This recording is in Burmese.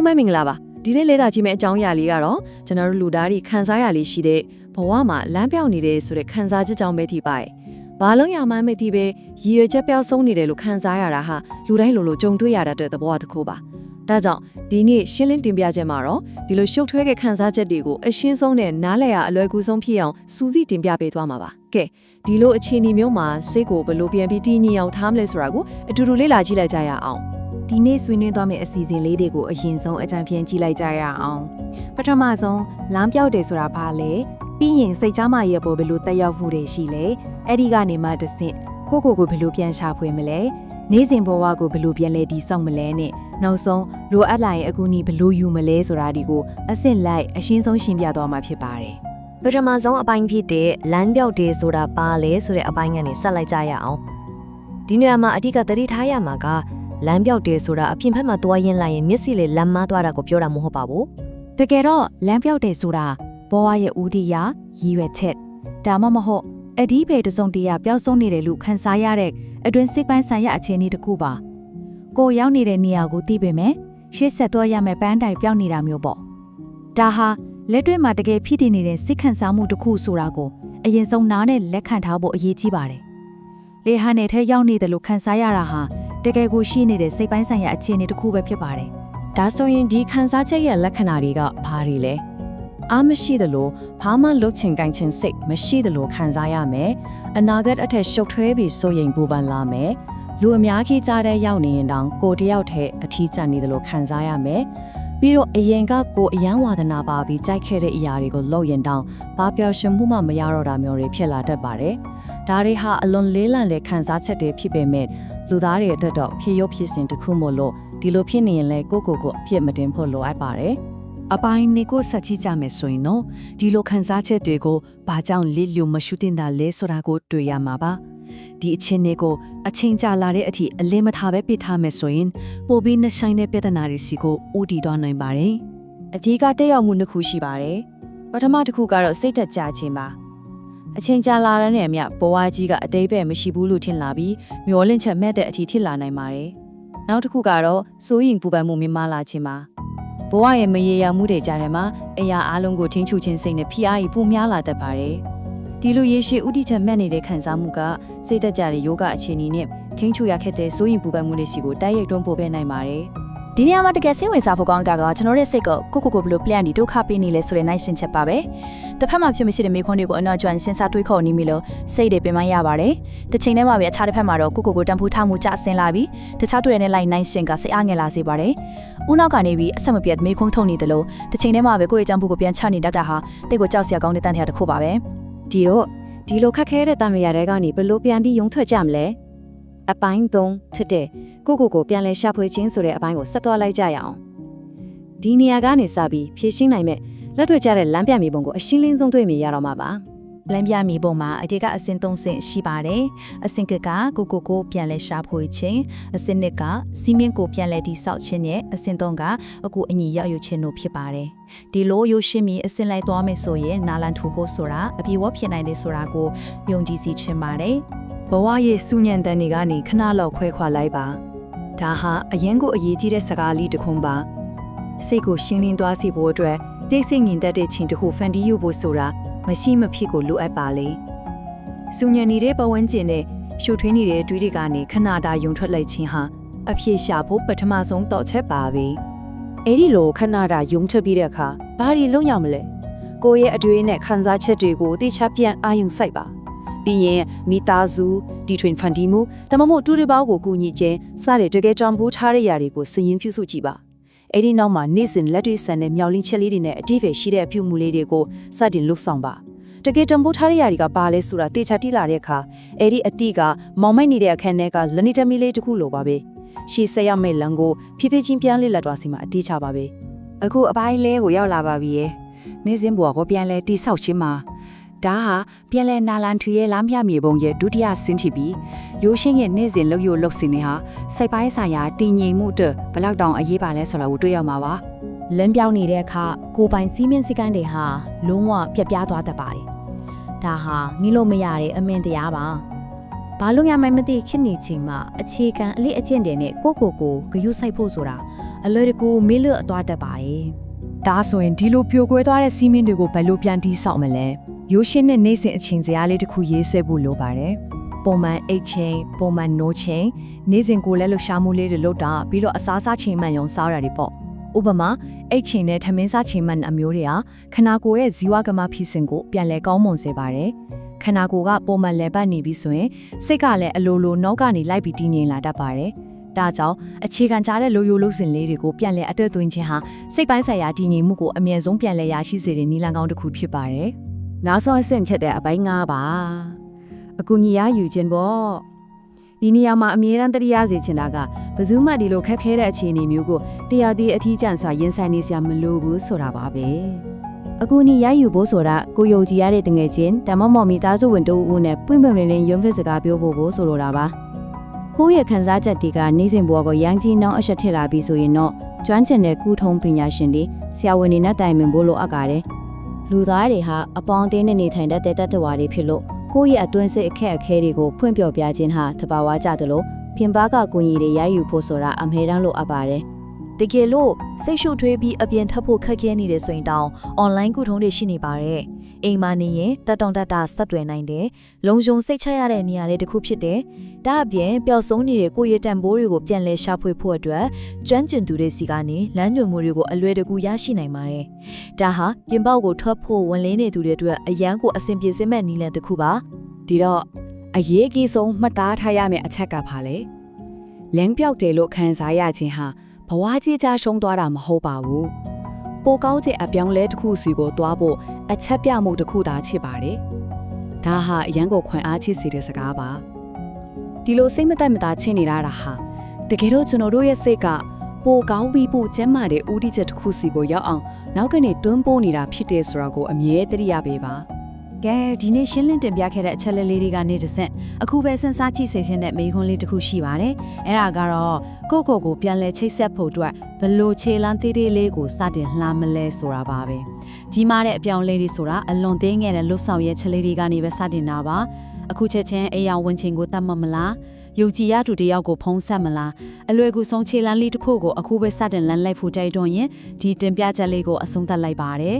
လုံးမဲမင်္ဂလာပါဒီနေ့လေ့လာကြည့်မယ့်အကြောင်းအရာလေးကတော့ကျွန်တော်တို့လူသားတွေခန်းစားရလေးရှိတဲ့ဘဝမှာလမ်းပြောင်းနေတဲ့ဆိုတဲ့ခန်းစားချက်ကြောင့်ပဲထိပါတယ်ဘာလုံးရမှန်းမသိပဲရည်ရွယ်ချက်ပြောင်းဆုံးနေတယ်လို့ခန်းစားရတာဟာလူတိုင်းလိုကြုံတွေ့ရတဲ့သဘောတစ်ခုပါဒါကြောင့်ဒီနေ့ရှင်းလင်းတင်ပြချက်မှာတော့ဒီလိုရှုပ်ထွေးတဲ့ခန်းစားချက်တွေကိုအရှင်းဆုံးနဲ့နားလည်ရအလွယ်ကူဆုံးဖြစ်အောင်စူးစီးတင်ပြပေးသွားမှာပါကဲဒီလိုအခြေအနေမျိုးမှာစိတ်ကိုဘယ်လိုပြန်ပြီးတည်ငြိမ်အောင်ထားမလဲဆိုတာကိုအတူတူလေ့လာကြည့်လိုက်ကြရအောင်ဒီနေ့ဆွေးနွေးသွားမယ့်အစီအစဉ်လေးတွေကိုအရင်ဆုံးအကြံဖြင့်ကြည့်လိုက်ကြရအောင်ပထမဆုံးလမ်းပြောက်တယ်ဆိုတာဘာလဲပြီးရင်စိတ်ချမ်းသာရဲ့ပေါ်ဘယ်လိုတက်ရောက်မှုတွေရှိလဲအဲ့ဒီကနေမှတစ်ဆင့်ကိုဘယ်လိုပြန်ရှာဖွေမလဲနေ့စဉ်ဘဝကိုဘယ်လိုပြန်လဲတည်ဆောက်မလဲနဲ့နောက်ဆုံးလိုအပ်လာရင်အကူအညီဘယ်လိုယူမလဲဆိုတာဒီကိုအဆင့်လိုက်အရှင်းဆုံးရှင်းပြသွားမှာဖြစ်ပါတယ်ပထမဆုံးအပိုင်းဖြစ်တဲ့လမ်းပြောက်တယ်ဆိုတာဘာလဲဆိုတဲ့အပိုင်းကနေဆက်လိုက်ကြရအောင်ဒီနေရာမှာအဓိကသတိထားရမှာကလမ်းပြောက်တယ်ဆိုတာအပြင်ဘက်မှာတွားရင်လိုက်ရင်မျက်စိလေးလမ်းမသွားတာကိုပြောတာမဟုတ်ပါဘူးတကယ်တော့လမ်းပြောက်တယ်ဆိုတာဘဝရဲ့ဦးတည်ရာရည်ရွယ်ချက်ဒါမှမဟုတ်အဒီဖေတစုံတရာပျောက်ဆုံးနေတယ်လို့ခံစားရတဲ့အတွင်းစိတ်ပိုင်းဆိုင်ရာအခြေအနေတစ်ခုပါကိုရောက်နေတဲ့နေရာကိုသိပေမဲ့ရှေ့ဆက်သွားရမယ့်ပန်းတိုင်ပျောက်နေတာမျိုးပေါ့ဒါဟာလက်တွေ့မှာတကယ်ဖြစ်တည်နေတဲ့စိတ်ခံစားမှုတစ်ခုဆိုတာကိုအရင်ဆုံးနားနဲ့လက်ခံထားဖို့အရေးကြီးပါတယ်လေဟာနယ်ထဲရောက်နေတယ်လို့ခံစားရတာဟာတကယ်ကိုရှိနေတဲ့စိတ်ပိုင်းဆိုင်ရာအခြေအနေတစ်ခုပဲဖြစ်ပါတယ်ဒါဆိုရင်ဒီခံစားချက်ရဲ့လက္ခဏာတွေကဘာတွေလဲအားမရှိသလိုဘာမှလှုပ်ချင်ကိုင်ချင်စိတ်မရှိသလိုခံစားရမယ်အနာဂတ်အထက်ရှုပ်ထွေးပြီးစိုးရိမ်ပူပန်လာမယ်လူအများကြီးကြားတဲ့ရောက်နေရင်တောင်ကိုတယောက်တည်းအထီးကျန်နေသလိုခံစားရမယ်ပြီးတော့အရင်ကကိုအယံဝါဒနာပါပြီးကြိုက်ခဲ့တဲ့အရာတွေကိုလုပ်ရင်တောင်ဘာပျော်ရွှင်မှုမှမရတော့တာမျိုးတွေဖြစ်လာတတ်ပါတယ်ဒါတွေဟာအလွန်လေးလံတဲ့ခံစားချက်တွေဖြစ်ပေမဲ့လူသားတွေအတွက်တော့ဖြစ်ရုပ်ဖြစ်စဉ်တစ်ခုမို့လို့ဒီလိုဖြစ်နေရင်လည်းကိုအဖြစ်မတင်ဖို့လိုအပ်ပါတယ်အပိုင်းနေကိုစချိကြမယ်ဆိုရင်တော့ဒီလိုခံစားချက်တွေကိုဘာကြောင့်လစ်လျူမရှုတင်တာလဲဆိုတာကိုတွေ့ရမှာပါဒီအချင်းတွေကိုအချင်းကြလာတဲ့အထိအလင်းမထားပဲပြထားမယ်ဆိုရင်ပိုပြီးနှဆိုင်တဲ့ပြဿနာတွေစီကိုဦးတည်သွားနိုင်ပါတယ်အဓိကတက်ရောက်မှုနှစ်ခုရှိပါတယ်ပထမတစ်ခုကတော့စိတ်သက်သာခြင်းပါအချင်းကြလာတဲ့အမြဘဝကြီးကအသေးပဲမရှိဘူးလို့ထင်လာပြီးမျောလင့်ချက်မဲ့တဲ့အထိဖြစ်လာနိုင်ပါတယ်နောက်တစ်ခုကတော့စိုးရင်ပူပန်မှုမြင့်မားလာခြင်းပါဘဝရဲ့မရေရာမှုတွေကြားထဲမှာအရာအလုံးကိုထိန်းချုပ်ခြင်းစိတ်နဲ့ဖိအားကြီးပိုများလာတတ်ပါတယ်ဒီလိုရေရှည်ဥတီချက်မဲ့နေတဲ့ခံစားမှုကစိတ်သက်သာတဲ့ယောဂအခြေအနေနဲ့ထိန်းချုပ်ရခဲ့တဲ့စိုးရင်ပူပန်မှုတွေစီကိုတိုက်ရိုက်တွန်းပို့ပေးနိုင်ပါတယ်ဒီနေရာမှာတကယ်စိတ်ဝင်စားဖို့ကောင်းတာကကျွန်တော်ရဲ့စိတ်ကိုဘယ်လို plan ဒီဒုက္ခပေးနေလဲဆိုတဲ့နိုင်စင်ချက်ပါပဲတစ်ဖက်မှာဖြစ်မရှိတဲ့မိခွန်းတွေကိုအနောက်ကျွမ်းစဉ်းစားတွေးခေါ်နေမိလို့စိတ်တွေပင်ပန်းရပါတယ်တစ်ချိန်တည်းမှာပဲအခြားတစ်ဖက်မှာတော့ကိုတန်ဖိုးထားမှုကျဆင်းလာပြီးတခြားတွေ့ရတဲ့လိုက်နိုင်စင်ကစိတ်အားငယ်လာစေပါတယ်ဦးနောက်ကနေပြီးအဆက်မပြတ်မိခွန်းထုတ်နေတယ်လို့တစ်ချိန်တည်းမှာပဲကိုယ့်ရဲ့အကြောင်းဖို့ကိုပြန်ချနေတတ်တာဟာတိတ်ကိုကြောက်စရာကောင်းတဲ့တန်တရားတစ်ခုပါပဲဒီလိုခက်ခဲတဲ့တန်မြရာတွေကနေဘယ်လိုပြန်ပြီးရုံထွက်ကြမလဲအပိုင်း3ဖြစ်တဲ့ကိုပြန်လဲရှာဖွေခြင်းဆိုတဲ့အပိုင်းကိုဆက်သွားလိုက်ကြရအောင်ဒီနေရာကနေစပြီးဖြည့်ရှင်းနိုင်မဲ့လက်တွေ့ကျတဲ့လမ်းပြမြေပုံကိုအရှင်းလင်းဆုံးတွေ့မြင်ရတော့မှာပါလမ်းပြမြေပုံမှာအတေကအဆင့်3ဆင့်ရှိပါတယ်အဆင့်ကကိုပြန်လဲရှာဖွေခြင်းအဆင့်2ကစီမင်းကိုပြန်လဲတိဆောက်ခြင်းနဲ့အဆင့်3ကအကူအညီရောက်ယူခြင်းတို့ဖြစ်ပါတယ်ဒီလိုရုပ်ရှင်မီအဆင့်လိုက်သွားမယ်ဆိုရင်နာလန်ထူဖို့ဆိုတာအပြေဝဖြစ်နိုင်တယ်ဆိုတာကိုယုံကြည်စီခြင်းပါတယ်ဘဝရဲ့စူညံတန်တွေကနေခဏလောက်ခွဲခွာလိုက်ပါဒါဟာအရင်ကအရေးကြီးတဲ့စကားလေးတစ်ခုပါစိတ်ကိုရှင်းလင်းသွားစေဖို့အတွက်တိတ်ဆိတ်ငြိမ်သက်တဲ့ခြင်းတစ်ခုဖန်တီးယူဖို့ဆိုတာမရှိမဖြစ်ကိုလိုအပ်ပါလေစူညံနေတဲ့ပဝန်းကျင်နဲ့ရှုထွေးနေတဲ့တွေးတွေကနေခဏတာယုံထွက်လိုက်ခြင်းဟာအဖြေရှာဖို့ပထမဆုံးတော့ချက်ပါပဲအဲ့ဒီလိုခဏတာယုံထွက်ပြီးတဲ့အခါဘာတွေလုပ်ရမလဲကိုယ့်ရဲ့အတွေ့အနဲ့ခံစားချက်တွေကိုတိကျပြန်အာရုံစိုက်ပါပြီးရင်မိသားစုဒီထွင်ဖန်တီးမှုဒါမှမဟုတ်တူတွေပေါင်းကိုကူညီခြင်းစတဲ့တကယ်တမ်းဖိုးထားတဲ့ຢာတွေကိုစည်ရင်ပြုစုကြည့်ပါအဲ့ဒီနောက်မှာနေ့စဉ်လက်တွေ့ဆန်တဲ့မြောက်လင်းချက်လေးတွေနဲ့အတိအကျရှိတဲ့အပြုမှုလေးတွေကိုစတင်လှုပ်ဆောင်ပါတကယ်တမ်းဖိုးထားတဲ့ຢာတွေကပါလဲဆိုတာတေချာတိလာတဲ့အခါအဲ့ဒီအတိကမောင်မိုက်နေတဲ့အခန်းထဲကလနီတမီလေးတစ်ခုလိုပါပဲရှေ့ဆက်ရမယ့်လမ်းကိုဖြည်းဖြည်းချင်းပြန်လက်သွားစီမှာအတိချပါပဲအခုအပိုင်းလဲကိုရောက်လာပါပြီရဲ့နေ့စဉ်ဘဝကိုပြန်လဲတိဆောက်ခြင်းမှာဒါဟာပြန်လဲနာလန်ထူရဲ့လမ်းပြမြေပုံရဲ့ဒုတိယဆင်းဖြစ်ပြီးရိုးရှင်းရဲ့နေ့စဉ်လှုပ်လှုပ်စင်နေဟာစိတ်ပိုင်းဆိုင်ရာတည်ငြိမ်မှုအတွက်ဘလောက်တောင်အရေးပါလဲဆိုတာကိုတွေ့ရမှာပါလမ်းပြောင်းနေတဲ့အခါကိုပိုင်စီးမင်းစည်းကမ်းတွေဟာလုံးဝပြတ်ပြားသွားတတ်ပါတယ်ဒါဟာငြိလို့မရတဲ့အမင်တရားပါဘာလို့ရမှမသိခစ်နေချိန်မှာအခြေခံအလေးအကျင့်တွေနဲ့ကိုဂယုစိုက်ဖို့ဆိုတာ အလွယ်တကူမေးလို့အသွားတတ်ပါတယ် ဒါဆိုရင်ဒီလိုပြိုကွဲသွားတဲ့စီးမင်းတွေကိုဘယ်လိုပြန်တီးဆောက်မလဲရိုးရှင်းတဲ့နေ့စဉ်အချိန်စရာလေးတစ်ခုရေးဆွဲဖို့လိုပါတယ်ပုံမှန်အိတ်ချိန်ပုံမှန်နိုးချိန်နေ့စဉ်ကိုလည်းလှရှားမှုလေးတွေလုပ်တာပြီးတော့အစားစားချိန်မှန်ရုံစားရတာတွေပေါ့ဥပမာအိတ်ချိန်နဲ့ထမင်းစားချိန်မှန်အမျိုးတွေဟာခနာကိုယ်ရဲ့ဇီဝကမဖြစ်စဉ်ကိုပြန်လဲကောင်းမွန်စေပါတယ်ခနာကိုယ်ကပုံမှန်လဲပတ်နေပြီဆိုရင်စိတ်ကလည်းအလိုလိုနောက်ကနေလိုက်ပြီးတည်ငြိမ်လာတတ်ပါတယ်ဒါကြောင့်အခြေခံကြတဲ့လိုယိုလုပ်စဉ်လေးတွေကိုပြန်လဲအတက်သွင်းခြင်းဟာစိတ်ပိုင်းဆိုင်ရာတည်ငြိမ်မှုကိုအမြဲဆုံးပြန်လဲရရှိစေတဲ့နည်းလမ်းကောင်းတစ်ခုဖြစ်ပါတယ် နောက်ဆုံးအဆင့်ဖြစ်တဲ့အပိုင်း၅ပါအကူညီရယူခြင်းပေါ့ဒီနေရာမှာအမြဲတမ်းတရားစေချင်တာကဘယ်သူမှဒီလိုခက်ခဲတဲ့အခြေအနေမျိုးကိုတရားသေးအထီးကျန်စွာရင်ဆိုင်နေစရာမလိုဘူးဆိုတာပါပဲအကူညီရယူဖို့ဆိုတာကိုယုံကြည်ရတဲ့တငယ်ချင်းဓမ္မမော်မိသားစုဝင်တို့ဦးနဲ့ပွင့်ပွင့်လင်းလင်းရုံးဖက်စကားပြောဖို့ကိုဆိုလိုတာပါကိုယ့်ရဲ့ခံစားချက်တွေကနေ့စဉ်ဘဝကိုရမ်းကြီးနှောင်းအရှက်ထစ်လာပြီးဆိုရင်တော့ကျွမ်းကျင်တဲ့ကုထုံးပညာရှင်တွေဆရာဝန်တွေနဲ့တိုင်ပင်ဖို့လိုအပ်ပါတယ်လူသားတွေဟာအပေါင်းအသင်းနဲ့နေထိုင်တတ်တဲ့တတ္တဝါတွေဖြစ်လို့ကိုယ့်ရဲ့အတွင်းစိတ်အခက်အခဲတွေကိုဖွင့်ပြပြခြင်းဟာတဘာဝကြသလိုပြင်ပကကူညီတွေရယူဖို့ဆိုတာအမြဲတမ်းလိုအပ်ပါတယ်တကယ်လို့စိတ်ရှုပ်ထွေးပြီးအပြင်ထပ်ဖို့ခက်ခဲနေတယ်ဆိုရင်တောင်အွန်လိုင်းကုထုံးတွေရှိနေပါတယ်အိမ်မှာနေရင်တက်တောင့်တက်တာဆက်သွယ်နိုင်တယ်လုံခြုံစိတ်ချရတဲ့နေရာလေးတစ်ခုဖြစ်တယ်ဒါအပြင်ပျောက်ဆုံးနေတဲ့ကိုယ့်ရဲ့တန်ဖိုးတွေကိုပြန်လဲရှာဖွေဖို့အတွက်ကျွမ်းကျင်သူတွေစီကနေလမ်းညွှန်မှုတွေကိုအလွယ်တကူရရှိနိုင်ပါတယ်ဒါဟာပြင်ပေါက်ကိုထွက်ဖို့ဝန်လင်းနေသူတွေအတွက်အရန်ကိုအဆင်ပြေစေမဲ့နည်းလမ်းတစ်ခုပါ ဒီတော့အရေးကြီးဆုံးမှတ်သားထားရမယ့်အချက်ကပါလေလမ်းပြောက်တယ်လို့ခံစားရခြင်းဟာဘဝကြီးကြားရှုံးသွားတာမဟုတ်ပါဘူးပိုကောင်းတဲ့အပြောင်းလဲတစ်ခုစီကိုတွားဖို့အချက်ပြမှုတစ်ခုသာချစ်ပါတယ်ဒါဟာအရန်ကိုခွန်အားချစ်စေတဲ့စကားပါဒီလိုစိတ်မသက်မသာချင်းနေတာဟာတကယ်တော့ကျွန်တော်တို့ရဲ့စိတ်ကပိုကောင်းပြီးပိုကျန်းမာတဲ့ဥတီချက်တစ်ခုစီကိုရောက်အောင်နောက်ကနေတွန်းပို့နေတာဖြစ်တဲ့ဆိုတာကိုအမြဲတရရပေးပါကဲဒီနေ့ရှင်းလင်းတင်ပြခဲ့တဲ့အချက်လေးတွေကနေတဆင့်အခုပဲစဉ်းစားကြည့်စေခြင်းနဲ့မေးခွန်းလေးတစ်ခုရှိပါတယ်အဲ့ဒါကတော့ကိုပြန်လဲချိတ်ဆက်ဖို့အတွက်ဘလို့ခြေလမ်းသေးသေးလေးကိုစတင်လှမ်းမလဲဆိုတာပါပဲကြီးမားတဲ့အပြောင်းလဲတွေဆိုတာအလွန်သေးငယ်တဲ့လှုပ်ဆောင်ရဲ့ချက်လေးတွေကနေပဲစတင်တာပါအခုချက်ချင်းအိမ်အောင်ဝင်ချင်းကိုတတ်မှတ်မလားယုံကြည်ရသူတယောက်ကိုဖုံးဆက်မလားအလွယ်ကူဆုံးခြေလမ်းလေးတစ်ခုကိုအခုပဲစတင်လမ်းလိုက်ဖို့တိုက်တွန်းရင်ဒီတင်ပြချက်လေးကိုအဆုံးသတ်လိုက်ပါတယ်